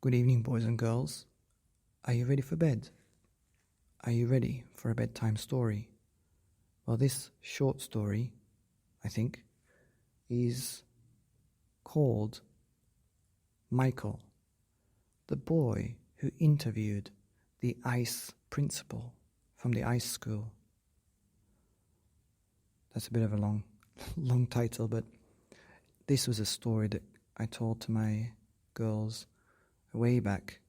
Good evening, boys and girls. Are you ready for bed? Are you ready for a bedtime story? Well, this short story, I think, is called Michael, the boy who interviewed the ice principal from the ice school. That's a bit of a long title, but this was a story that I told to my girls way back,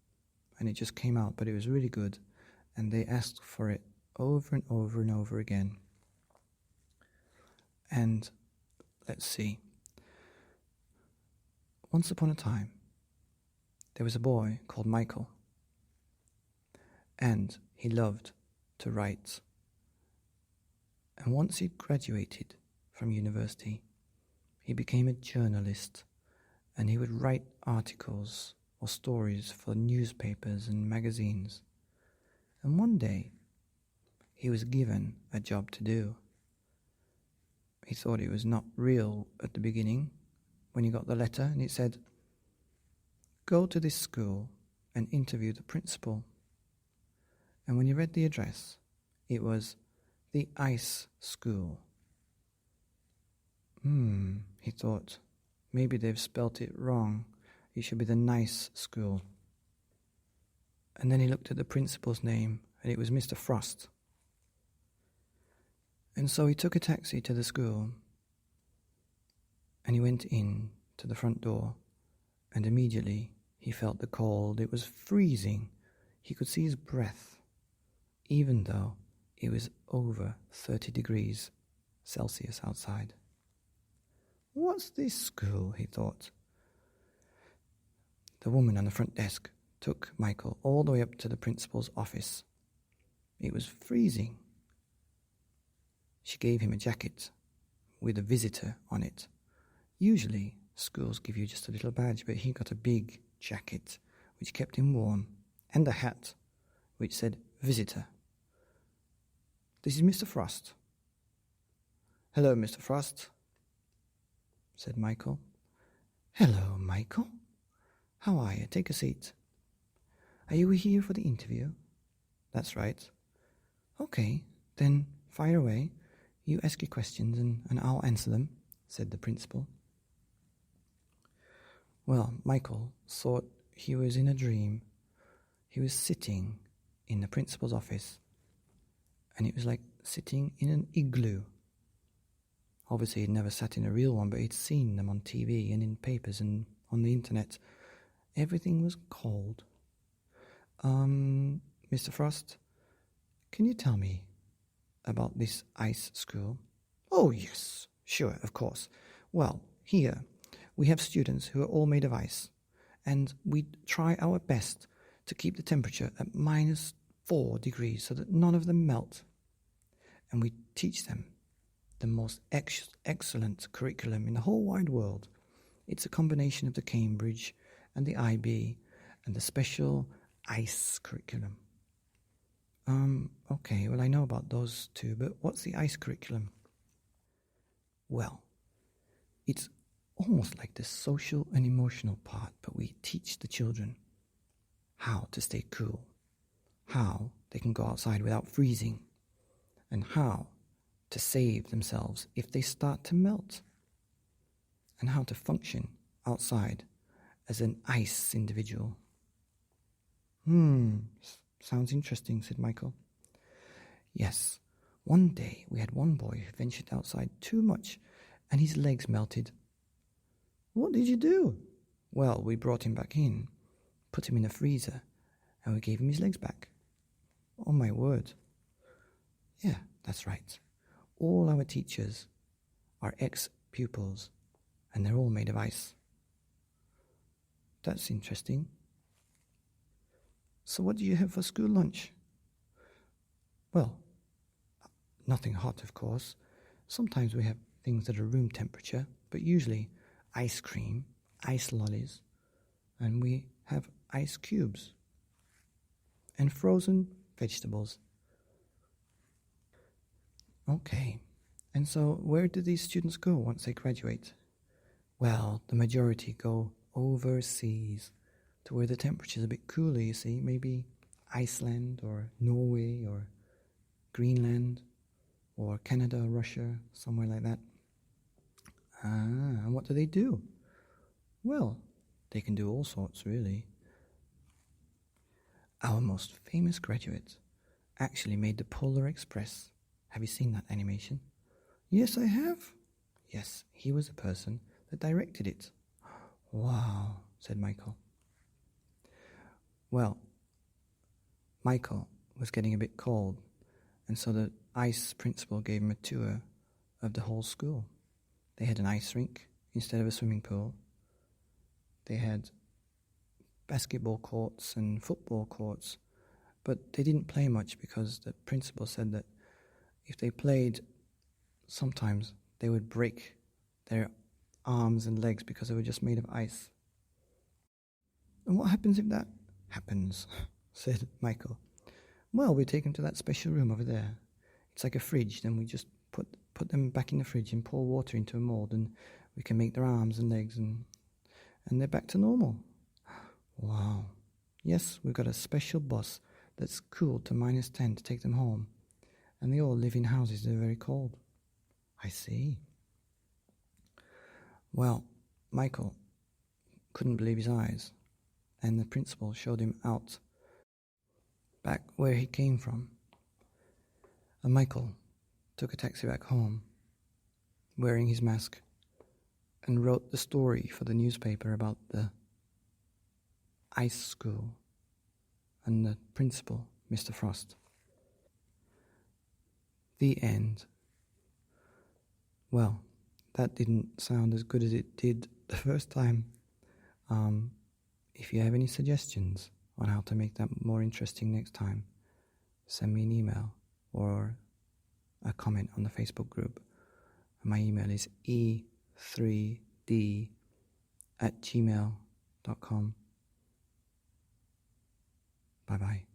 and it just came out, but it was really good, and they asked for it over and over and over again. And let's see. Once upon a time, there was a boy called Michael, and he loved to write. And once he graduated from university, he became a journalist, and he would write articles or stories for newspapers and magazines. And one day, he was given a job to do. He thought it was not real at the beginning when he got the letter, and it said, "Go to this school and interview the principal." And when he read the address, it was the ice school. He thought, maybe they've spelt it wrong. It should be the nice school. And then he looked at the principal's name, and it was Mr. Frost. And so he took a taxi to the school, and he went in to the front door, and immediately he felt the cold. It was freezing. He could see his breath, even though it was over 30 degrees Celsius outside. What's this school, he thought. The woman on the front desk took Michael all the way up to the principal's office. It was freezing. She gave him a jacket with a visitor on it. Usually, schools give you just a little badge, but he got a big jacket, which kept him warm, and a hat, which said visitor. "This is Mr. Frost." "Hello, Mr. Frost," said Michael. "Hello, Michael. How are you? Take a seat." "Are you here for the interview?" "That's right." "Okay, then fire away. You ask your questions and I'll answer them," said the principal. Well, Michael thought he was in a dream. He was sitting in the principal's office, and it was like sitting in an igloo. Obviously, he'd never sat in a real one, but he'd seen them on TV and in papers and on the internet. Everything was cold. Mr. Frost, can you tell me about this ice school?" "Oh, yes, sure, of course. Well, here we have students who are all made of ice, and we try our best to keep the temperature at -4 degrees so that none of them melt. And we teach them the most excellent curriculum in the whole wide world. It's a combination of the Cambridge and the IB and the special ice curriculum." Okay, well, I know about those two, but what's the ice curriculum?" "Well, it's almost like the social and emotional part, but we teach the children how to stay cool, how they can go outside without freezing, and how to save themselves if they start to melt, and how to function outside as an ice individual." Sounds interesting," said Michael. "Yes, one day we had one boy who ventured outside too much, and his legs melted." "What did you do?" "Well, we brought him back in, put him in a freezer, and we gave him his legs back." "Oh, my word." "Yeah, that's right. All our teachers are ex-pupils, and they're all made of ice." "That's interesting. So what do you have for school lunch?" "Well, nothing hot, of course. Sometimes we have things that are room temperature, but usually ice cream, ice lollies, and we have ice cubes and frozen vegetables." "Okay, and so where do these students go once they graduate?" "Well, the majority go overseas. to where the temperature's a bit cooler, you see, maybe Iceland or Norway or Greenland or Canada or Russia, somewhere like that. And what do? Well, they can do all sorts, really. Our most famous graduate actually made the Polar Express. Have you seen that animation? Yes, I have. Yes, he was the person that directed it. Wow, said Michael. Well, Michael was getting a bit cold, and so the ice principal gave him a tour of the whole school. They had an ice rink instead of a swimming pool. They had basketball courts and football courts, but they didn't play much because the principal said that if they played, sometimes they would break their arms and legs because they were just made of ice. And what happens if that happens? Said Michael. Well, we take them to that special room over there. It's like a fridge, then we just put them back in the fridge and pour water into a mold, and we can make their arms and legs, and they're back to normal. Wow. Yes, we've got a special bus that's cooled to -10 to take them home, and they all live in houses that are very cold. I see. Well, Michael couldn't believe his eyes, and the principal showed him out back where he came from. And Michael took a taxi back home, wearing his mask, and wrote the story for the newspaper about the ice school and the principal, Mr. Frost. The end. Well, that didn't sound as good as it did the first time. If you have any suggestions on how to make that more interesting next time, send me an email or a comment on the Facebook group. My email is e3d@gmail.com. Bye-bye.